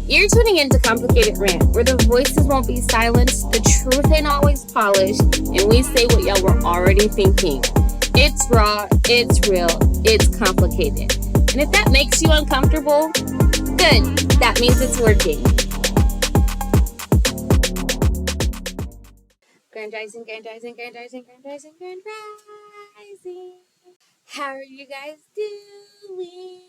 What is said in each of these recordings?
You're tuning into Complicated Rant, where the voices won't be silenced, the truth ain't always polished, and we say what y'all were already thinking. It's raw, it's real, it's complicated. And if that makes you uncomfortable, good. That means it's working. Grandizing, grandizing, grandizing, grandizing, grandizing. How are you guys doing?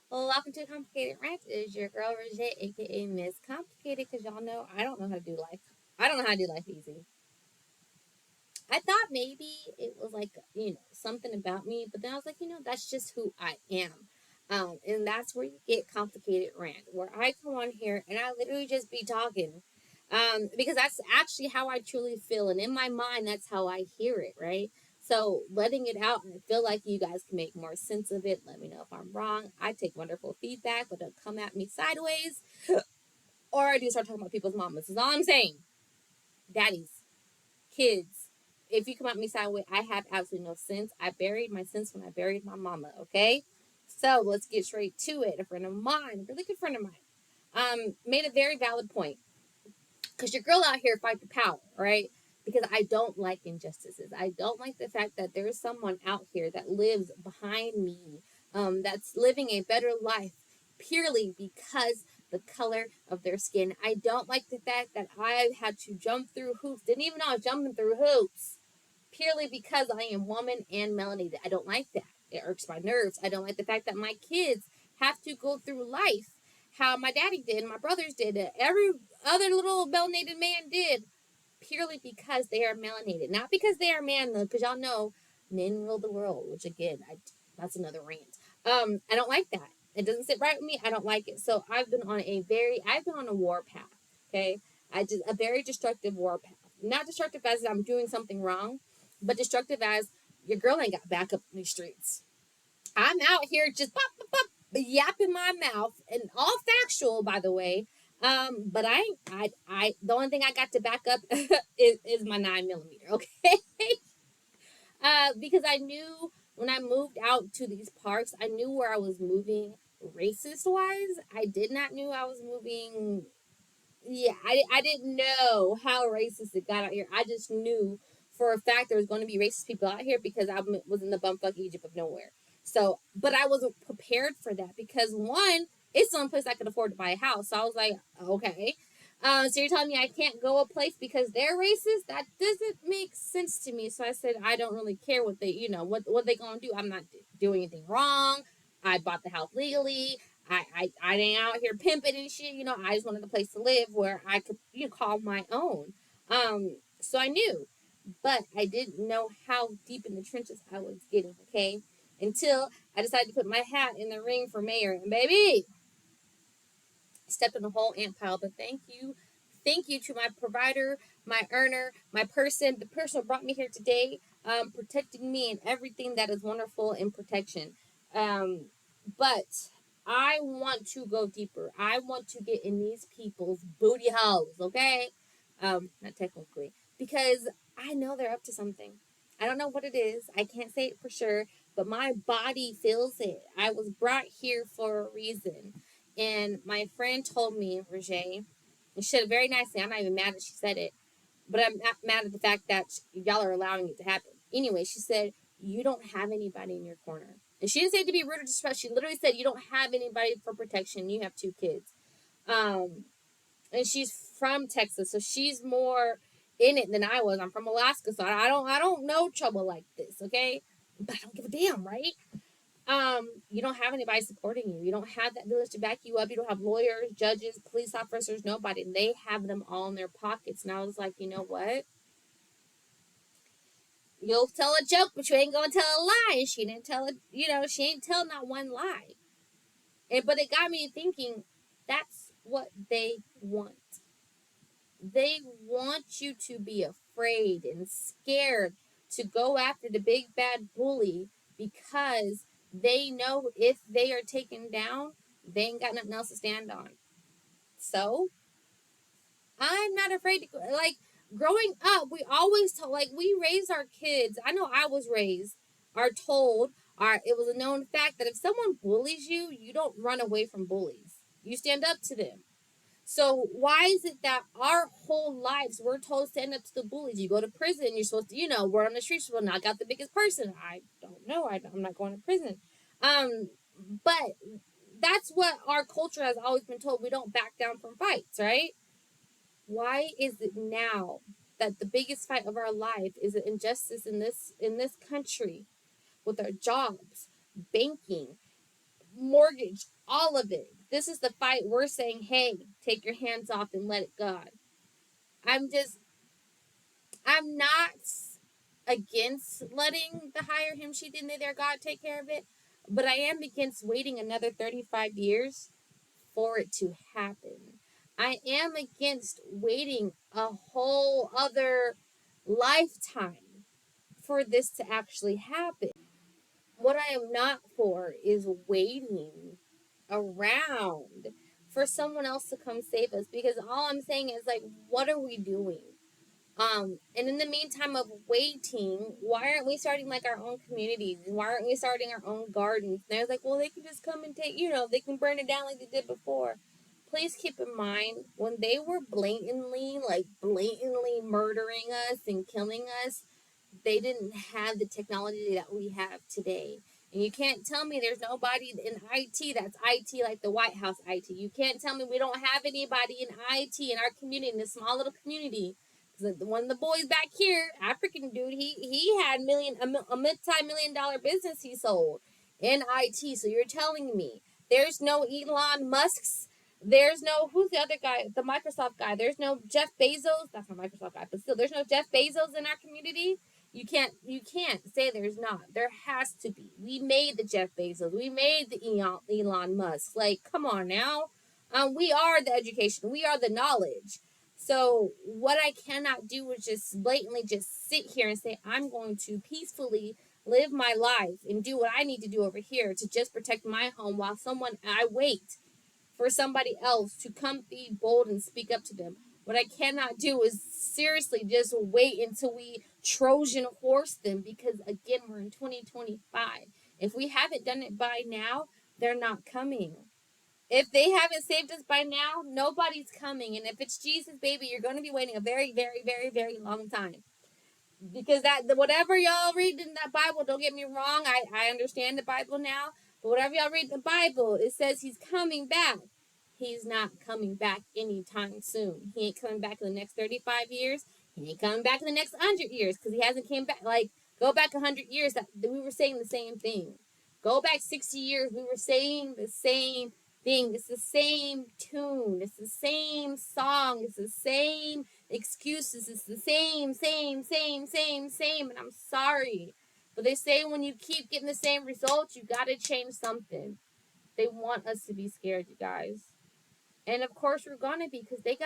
Well, welcome to Complicated Rant. It is your girl, Roger, aka Miss Complicated, because y'all know I don't know how to do life. I don't know how to do life easy. I thought maybe it was like, something about me, but then I was like, that's just who I am. And that's where you get Complicated Rant, where I come on here and I literally just be talking. Because that's actually how I truly feel. And in my mind, that's how I hear it, right? So letting it out, and I feel like you guys can make more sense of it. Let me know if I'm wrong. I take wonderful feedback, but don't come at me sideways. Or I do start talking about people's mamas. That's all I'm saying. Daddies, kids. If you come at me sideways, I have absolutely no sense. I buried my sense when I buried my mama, okay? So let's get straight to it. A friend of mine, a really good friend of mine, made a very valid point. Because your girl out here fight the power, right? Because I don't like injustices. I don't like the fact that there's someone out here that lives behind me, that's living a better life purely because the color of their skin. I don't like the fact that I had to jump through hoops. Didn't even know I was jumping through hoops purely because I am woman and melanated. I don't like that. It irks my nerves. I don't like the fact that my kids have to go through life how my daddy did, my brothers did, every other little melanated man did, purely because they are melanated. Not because they are man, though, because y'all know men rule the world, which again, that's another rant. I don't like that. It doesn't sit right with me. I don't like it. So I've been on a war path. Okay, I did a very destructive war path. Not destructive as I'm doing something wrong, but destructive as your girl ain't got back up in the streets. I'm out here just pop, pop, pop, yapping my mouth, and all factual, by the way. But the only thing I got to back up is my 9mm. Okay, because I knew when I moved out to these parks, I knew where I was moving racist wise. I did not knew I was moving. Yeah, I didn't know how racist it got out here. I just knew for a fact there was going to be racist people out here because I was in the bumfuck Egypt of nowhere. So, but I wasn't prepared for that because one, it's the only place I could afford to buy a house. So I was like, okay. So you're telling me I can't go a place because they're racist? That doesn't make sense to me. So I said, I don't really care what they, what they gonna do. I'm not doing anything wrong. I bought the house legally. I ain't out here pimping and shit. I just wanted a place to live where I could, call my own. So I knew, but I didn't know how deep in the trenches I was getting. Okay, until I decided to put my hat in the ring for mayor, and baby, stepped in the whole ant pile. But thank you to my provider, my earner, my person, the person who brought me here today, protecting me and everything that is wonderful in protection. But I want to go deeper. I want to get in these people's booty holes, okay? Not technically, because I know they're up to something. I don't know what it is. I can't say it for sure, but my body feels it. I was brought here for a reason. And my friend told me, Roger, and she said it very nicely. I'm not even mad that she said it, but I'm not mad at the fact that y'all are allowing it to happen. Anyway, she said, you don't have anybody in your corner. And she didn't say it to be rude or disrespectful. She literally said, you don't have anybody for protection. You have 2 kids. And she's from Texas, so she's more in it than I was. I'm from Alaska, so I don't know trouble like this, okay? But I don't give a damn, right? You don't have anybody supporting you. You don't have that village to back you up. You don't have lawyers, judges, police officers, nobody. They have them all in their pockets. And I was like, you know what? You'll tell a joke, but you ain't gonna tell a lie. And she didn't tell it, she ain't tell not one lie. But it got me thinking, that's what they want. They want you to be afraid and scared to go after the big bad bully because they know if they are taken down, they ain't got nothing else to stand on. So I'm not afraid to go. Like growing up, we always told, like we raised our kids. I know I was raised, it was a known fact that if someone bullies you, you don't run away from bullies. You stand up to them. So why is it that our whole lives we're told to stand up to the bullies? You go to prison, you're supposed to, word on the streets, well, knock out the biggest person. I don't know. I'm not going to prison. But that's what our culture has always been told. We don't back down from fights, right? Why is it now that the biggest fight of our life is the injustice in this country with our jobs, banking, mortgage, all of it? This is the fight we're saying, hey, take your hands off and let it go. I'm not against letting the higher him, she, did, their God take care of it, but I am against waiting another 35 years for it to happen. I am against waiting a whole other lifetime for this to actually happen. What I am not for is waiting around for someone else to come save us, because all I'm saying is, like, what are we doing? And in the meantime of waiting, why aren't we starting like our own communities? Why aren't we starting our own gardens? And I was like, well, they can just come and take, they can burn it down like they did before. Please keep in mind, when they were blatantly murdering us and killing us, they didn't have the technology that we have today. And you can't tell me there's nobody in IT that's IT like the White House IT. You can't tell me we don't have anybody in IT in our community, in this small little community. One of the boys back here, African dude, he had a multi-million-dollar business he sold in IT. So you're telling me there's no Elon Musk's, there's no, who's the other guy, the Microsoft guy, there's no Jeff Bezos, that's not Microsoft guy, but still, there's no Jeff Bezos in our community. You can't say there's not. There has to be. We made the Jeff Bezos. We made the Elon Musk. Like, come on now. We are the education. We are the knowledge. So what I cannot do is just blatantly just sit here and say I'm going to peacefully live my life and do what I need to do over here to just protect my home while I wait for somebody else to come be bold and speak up to them. What I cannot do is seriously just wait until we Trojan horse them, because again, we're in 2025. If we haven't done it by now, they're not coming. If they haven't saved us by now, nobody's coming. And if it's Jesus, baby, you're going to be waiting a very, very, very, very long time. Because whatever y'all read in that Bible, don't get me wrong, I understand the Bible now, but whatever y'all read in the Bible, it says he's coming back. He's not coming back anytime soon. He ain't coming back in the next 35 years. He ain't coming back in the next 100 years, because he hasn't came back. Like, go back 100 years, that we were saying the same thing. Go back 60 years, we were saying the same thing. It's the same tune. It's the same song. It's the same excuses. It's the same. And I'm sorry. But they say when you keep getting the same results, you got to change something. They want us to be scared, you guys. And of course we're gonna be, because they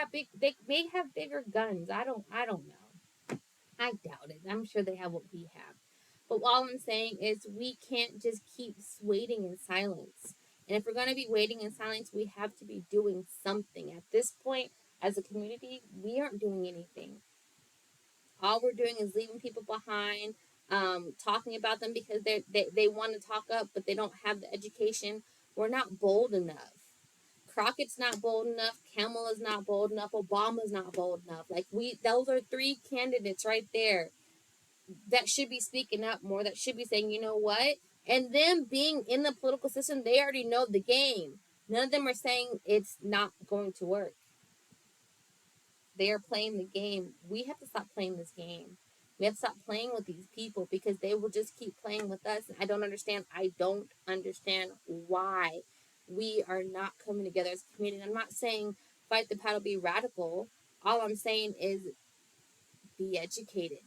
may have bigger guns. I don't know. I doubt it. I'm sure they have what we have. But all I'm saying is we can't just keep waiting in silence. And if we're going to be waiting in silence, we have to be doing something. At this point, as a community, we aren't doing anything. All we're doing is leaving people behind, talking about them because they want to talk up, but they don't have the education. We're not bold enough. Crockett's not bold enough. Kamala is not bold enough. Obama's not bold enough. Like, those are three candidates right there that should be speaking up more, that should be saying, you know what? And them being in the political system, they already know the game. None of them are saying it's not going to work. They are playing the game. We have to stop playing this game. We have to stop playing with these people, because they will just keep playing with us. And I don't understand. I don't understand why we are not coming together as a community. I'm not saying fight the battle, be radical. All I'm saying is be educated.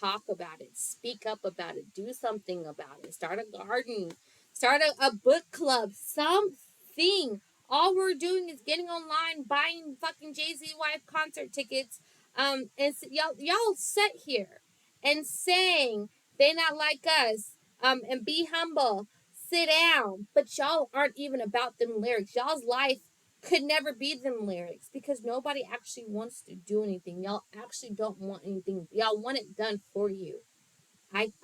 Talk about it, speak up about it, do something about it, start a garden, start a book club, something. All we're doing is getting online, buying fucking Jay-Z wife concert tickets, and y'all sit here and saying they not like us, and be humble, sit down, but y'all aren't even about them lyrics. Y'all's life could never be them lyrics, because nobody actually wants to do anything. Y'all actually don't want anything. Y'all want it done for you.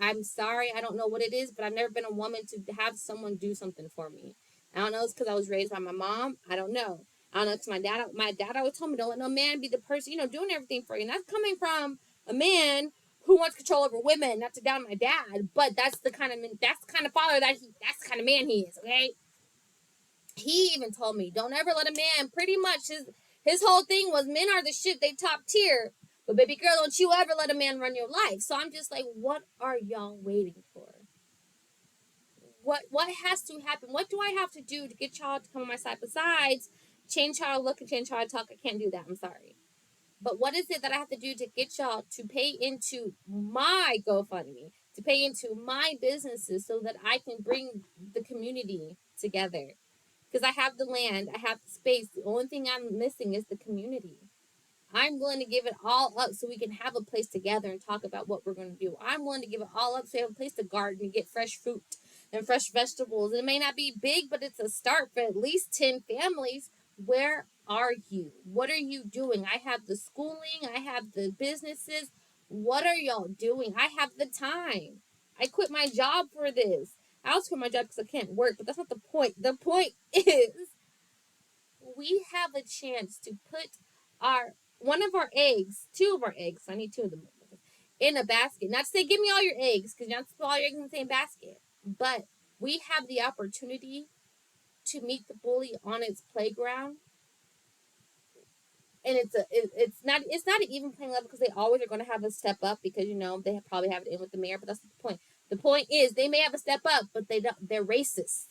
I'm sorry, I don't know what it is, but I've never been a woman to have someone do something for me. I don't know. It's because I was raised by my mom. I don't know. I don't know because my dad always told me don't let no man be the person, doing everything for you. And that's coming from a man who wants control over women. Not to down my dad, but that's the kind of father that's the kind of man he is. Okay. He even told me don't ever let a man. Pretty much his whole thing was men are the shit. They top tier. But baby girl, don't you ever let a man run your life. So I'm just like, what are y'all waiting for? What has to happen? What do I have to do to get y'all to come on my side? Besides change how I look and change how I talk, I can't do that. I'm sorry. But what is it that I have to do to get y'all to pay into my GoFundMe, to pay into my businesses so that I can bring the community together? Because I have the land, I have the space. The only thing I'm missing is the community. I'm willing to give it all up so we can have a place together and talk about what we're going to do. I'm willing to give it all up so we have a place to garden and get fresh fruit and fresh vegetables. It may not be big, but it's a start for at least 10 families. Where are you? What are you doing? I have the schooling, I have the businesses. What are y'all doing? I have the time. I quit my job for this. I also quit my job because I can't work, but that's not the point. The point is we have a chance to put our one of our eggs, two of our eggs, I need two of them, in a basket. Not to say give me all your eggs, because you're not to put all your eggs in the same basket. But we have the opportunity to meet the bully on its playground. And it's not an even playing level because they always are going to have a step up because they probably have it in with the mayor, but that's not the point. The point is they may have a step up, but they're racist.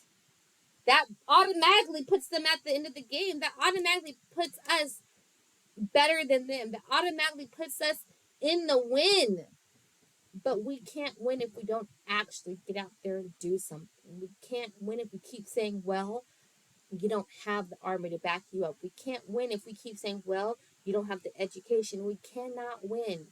That automatically puts them at the end of the game. That automatically puts us better than them. That automatically puts us in the win. But we can't win if we don't actually get out there and do something. We can't win if we keep saying, well, you don't have the army to back you up. We can't win if we keep saying, well, you don't have the education. We cannot win.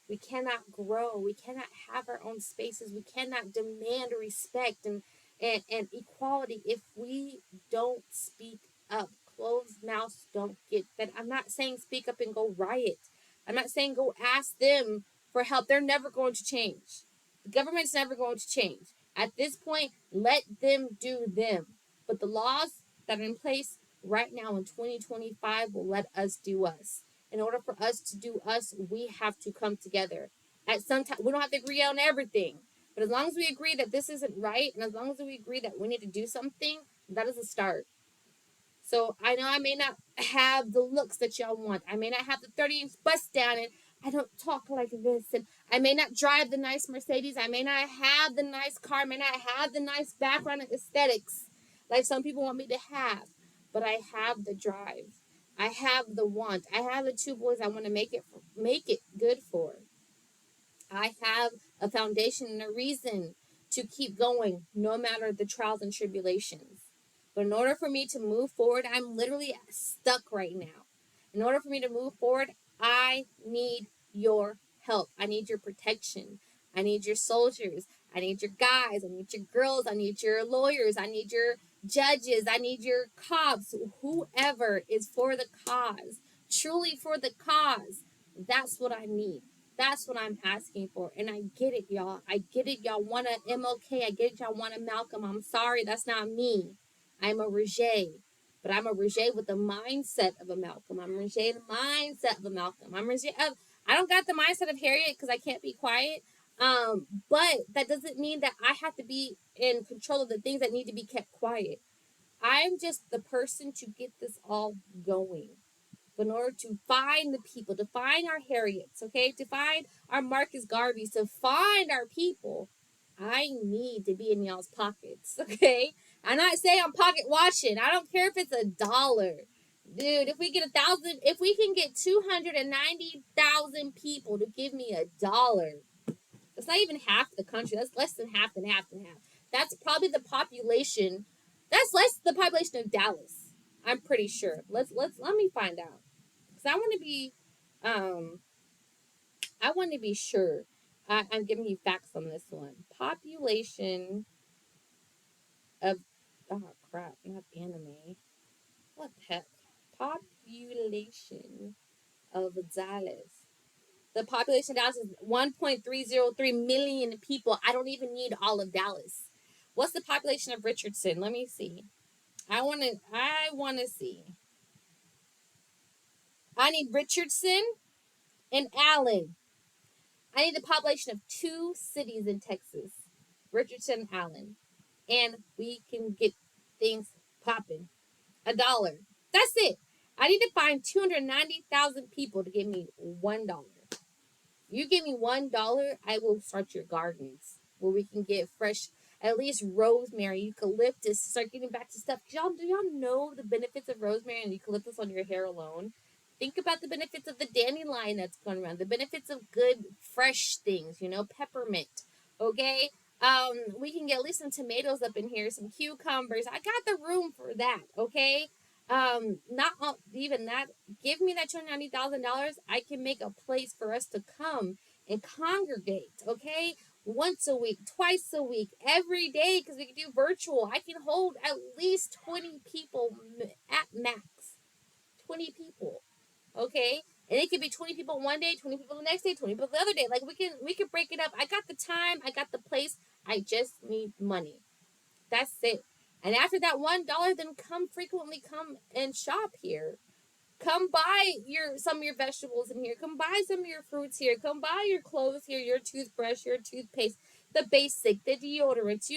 We cannot grow. We cannot have our own spaces. We cannot demand respect and equality if we don't speak up. Closed mouths don't get fed. I'm not saying speak up and go riot. I'm not saying go ask them for help. They're never going to change. The government's never going to change. At this point, let them do them. But the laws that are in place right now in 2025 will let us do us. In order for us to do us, we have to come together. At some time, we don't have to agree on everything. But as long as we agree that this isn't right, and as long as we agree that we need to do something, that is a start. So I know I may not have the looks that y'all want. I may not have the 30-inch bust down, and I don't talk like this. And I may not drive the nice Mercedes. I may not have the nice car. I may not have the nice background and aesthetics like some people want me to have. But I have the drive. I have the want. I have the two boys I want to make it good for. I have a foundation and a reason to keep going no matter the trials and tribulations. But in order for me to move forward, I'm literally stuck right now. In order for me to move forward, I need your help. I need your protection. I need your soldiers. I need your guys. I need your girls. I need your lawyers. I need your judges. I need your cops. Whoever is for the cause, truly for the cause. That's what I need. That's what I'm asking for. And I get it, y'all. I get it. Y'all want a MLK. I get it. Y'all want a Malcolm. I'm sorry. That's not me. I'm a Roger. But I'm a Roger with the mindset of a Malcolm. I'm a Roger the mindset of a Malcolm. I don't got the mindset of Harriet because I can't be quiet. But that doesn't mean that I have to be in control of the things that need to be kept quiet. I'm just the person to get this all going. But in order to find the people, to find our Harriets, okay, to find our Marcus Garveys, to find our people, I need to be in y'all's pockets, okay? I'm not saying I'm pocket watching. I don't care if it's $1. Dude, if we get 1,000, if we can get 290,000 people to give me $1, that's not even half the country. That's less than half and half and half. That's probably the population. That's less the population of Dallas. I'm pretty sure. Let me find out. Because um, I want to be sure. I'm giving you facts on this one. Population of, oh crap, not anime. What the heck? Population of Dallas. The population of Dallas is 1.303 million people. I don't even need all of Dallas. What's the population of Richardson? Let me see. I wanna see. I need Richardson and Allen. I need the population of 2 cities in Texas. Richardson and Allen. And we can get things popping. $1. That's it. I need to find 290,000 people to give me $1. You give me $1, I will start your gardens where we can get fresh, at least rosemary, eucalyptus, start getting back to stuff. Do y'all know the benefits of rosemary and eucalyptus on your hair alone? Think about the benefits of the dandelion that's going around, the benefits of good fresh things, peppermint. Okay? We can get at least some tomatoes up in here, some cucumbers. I got the room for that, okay? Not even that. Give me that $290,000. I can make a place for us to come and congregate. Okay, once a week, twice a week, every day, because we can do virtual. I can hold at least 20 people at max. 20 people. Okay, and it could be 20 people one day, 20 people the next day, 20 people the other day. Like we can break it up. I got the time. I got the place. I just need money. That's it. And after that $1, then come and shop here. Come buy some of your vegetables in here. Come buy some of your fruits here. Come buy your clothes here, your toothbrush, your toothpaste, the basic, the deodorants,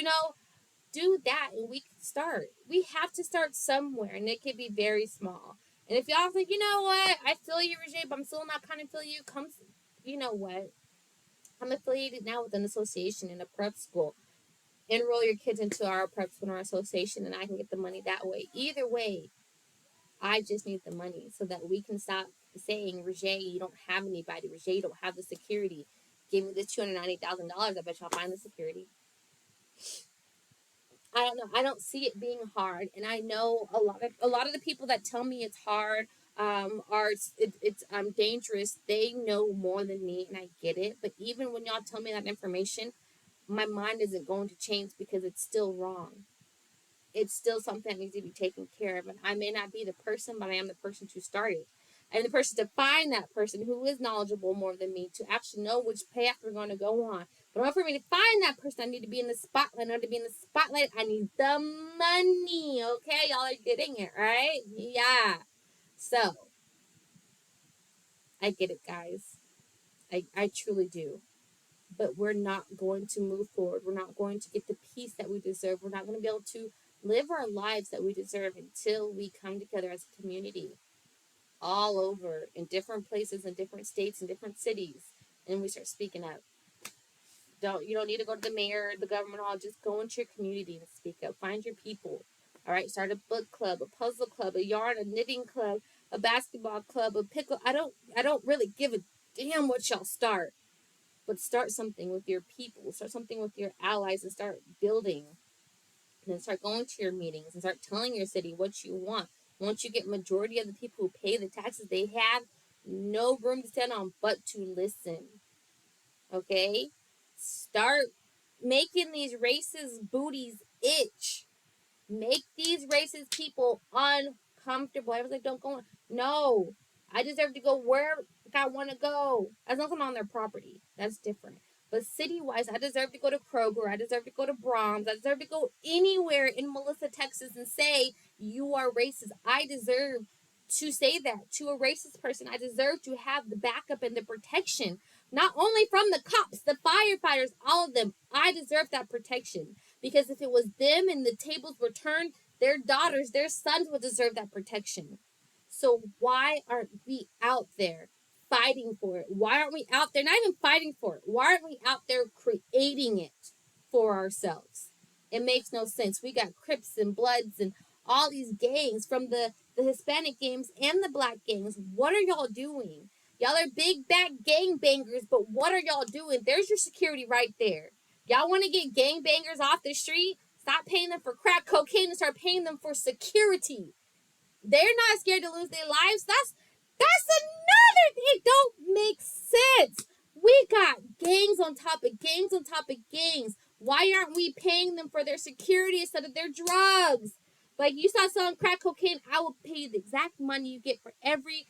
do that and we can start. We have to start somewhere and it can be very small. And if y'all think, you know what, I feel you, Reggie, but I'm still not kind of feel you, you know what? I'm affiliated now with an association in a prep school. Enroll your kids into our prep school or association and I can get the money that way. Either way, I just need the money so that we can stop saying, Reggie, you don't have anybody. Reggie, you don't have the security. Give me this $290,000. I bet y'all find the security. I don't know. I don't see it being hard, and I know a lot of the people that tell me it's hard it's dangerous. They know more than me, and I get it. But even when y'all tell me that information, my mind isn't going to change because it's still wrong. It's still something that needs to be taken care of. And I may not be the person, but I am the person to start it. And the person to find that person who is knowledgeable more than me to actually know which path we're going to go on. But in order for me to find that person, I need to be in the spotlight. In order to be in the spotlight, I need the money. Okay, y'all are getting it, right? Yeah. So, I get it, guys. I truly do. But we're not going to move forward. We're not going to get the peace that we deserve. We're not going to be able to live our lives that we deserve until we come together as a community all over in different places, in different states, in different cities, and we start speaking up. You don't need to go to the mayor, the government hall. Just go into your community and speak up. Find your people. All right, start a book club, a puzzle club, a yarn, a knitting club, a basketball club, a pickle. I don't really give a damn what y'all start. But start something with your people, start something with your allies, and start building. And then start going to your meetings and start telling your city what you want. Once you get majority of the people who pay the taxes, they have no room to stand on but to listen. Okay? Start making these racist booties itch. Make these racist people uncomfortable. I was like, don't go on. No. I deserve to go where I want to go. As long as I'm on their property. That's different. But city-wise, I deserve to go to Kroger. I deserve to go to Brahms. I deserve to go anywhere in Melissa, Texas and say, you are racist. I deserve to say that to a racist person. I deserve to have the backup and the protection. Not only from the cops, the firefighters, all of them. I deserve that protection. Because if it was them and the tables were turned, their daughters, their sons would deserve that protection. So why aren't we out there fighting for it? Why aren't we out there not even fighting for it? Why aren't we out there creating it for ourselves? It makes no sense. We got Crips and Bloods and all these gangs from the Hispanic gangs and the black gangs. What are y'all doing? Y'all are big bad gang bangers, but what are y'all doing? There's your security right there. Y'all want to get gang bangers off the street? Stop paying them for crack cocaine and start paying them for security. They're not scared to lose their lives. That's another thing. It don't make sense. We got gangs on top of gangs on top of gangs. Why aren't we paying them for their security instead of their drugs? Like, you start selling crack cocaine, I will pay you the exact money you get for every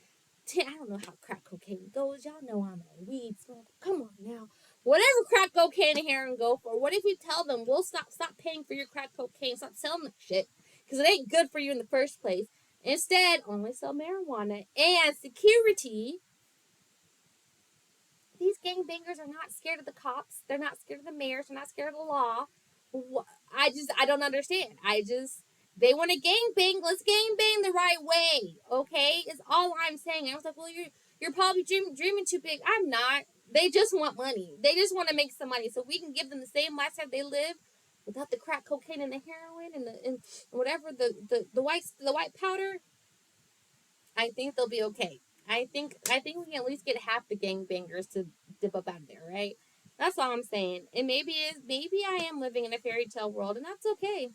I don't know how crack cocaine goes. Y'all know I'm a weed smoker. Come on now. Whatever crack cocaine and heroin go for, what if we tell them we'll stop paying for your crack cocaine, stop selling that shit? because it ain't good for you in the first place. Instead, only sell marijuana and security. These gangbangers are not scared of the cops. They're not scared of the mayors. They're not scared of the law. I don't understand. They want to gangbang. Let's gangbang the right way, okay? Is all I'm saying. I was like, well, you're probably dreaming too big. I'm not. They just want money. They just want to make some money so we can give them the same lifestyle they live without the crack cocaine and the heroin and whatever the white powder. I think they'll be okay. I think we can at least get half the gangbangers to dip up out of there, right? That's all I'm saying. And maybe I am living in a fairy tale world, and that's okay.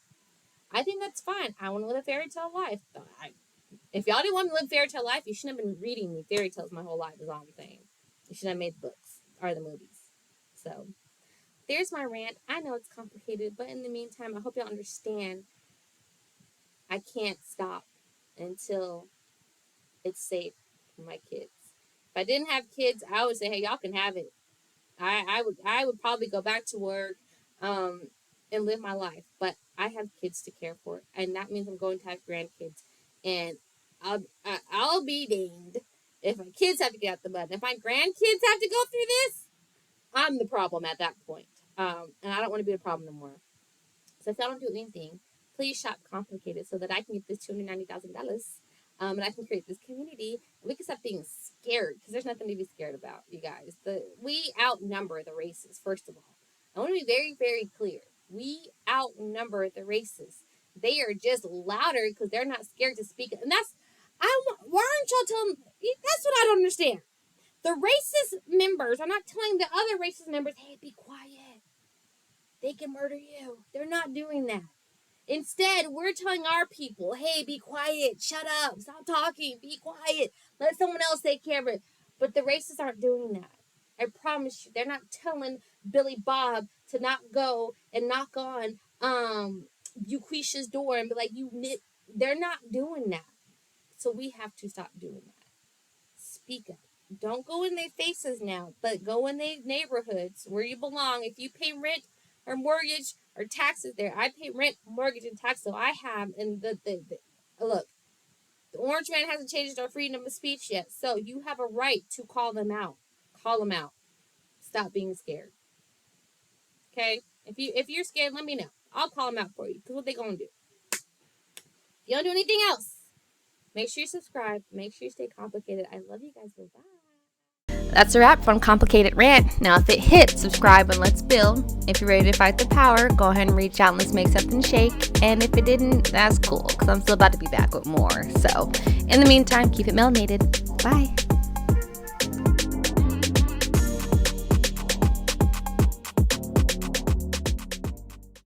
I think that's fine. I want to live a fairy tale life. If y'all didn't want me to live a fairy tale life, you shouldn't have been reading me fairy tales my whole life, is all I'm saying. You shouldn't have made the books or the movies. So, there's my rant. I know it's complicated, but in the meantime, I hope y'all understand I can't stop until it's safe for my kids. If I didn't have kids, I would say, hey, y'all can have it. I would probably go back to work and live my life. But I have kids to care for, and that means I'm going to have grandkids. And I'll be danged if my kids have to get out the mud. If my grandkids have to go through this, I'm the problem at that point. And I don't want to be the problem no more. So if y'all don't do anything, please shop Complicated so that I can get this $290,000. And I can create this community. And we can stop being scared, because there's nothing to be scared about, you guys. We outnumber the races, first of all. I want to be very, very clear. We outnumber the races. They are just louder because they're not scared to speak. And why aren't y'all telling, that's what I don't understand. The racist members are not telling the other racist members, hey, be quiet. They can murder you. They're not doing that. Instead, we're telling our people, hey, be quiet, shut up, stop talking, be quiet, let someone else take care of it. But the racists aren't doing that. I promise you, they're not telling Billy Bob to not go and knock on Euquisha's door and be like, they're not doing that. So we have to stop doing that. Speak up. Don't go in their faces now, but go in their neighborhoods where you belong. If you pay rent or mortgage or taxes there, I pay rent, mortgage, and tax, so I have. And look, the Orange Man hasn't changed our freedom of speech yet, so you have a right to call them out. Call them out. Stop being scared. Okay? If you're scared, let me know. I'll call them out for you. Because what they gonna do? If you don't do anything else, make sure you subscribe. Make sure you stay complicated. I love you guys. Bye-bye. That's a wrap from Complicated Rant. Now, if it hit, subscribe and let's build. If you're ready to fight the power, go ahead and reach out and let's make something shake. And if it didn't, that's cool, because I'm still about to be back with more. So, in the meantime, keep it melanated. Bye.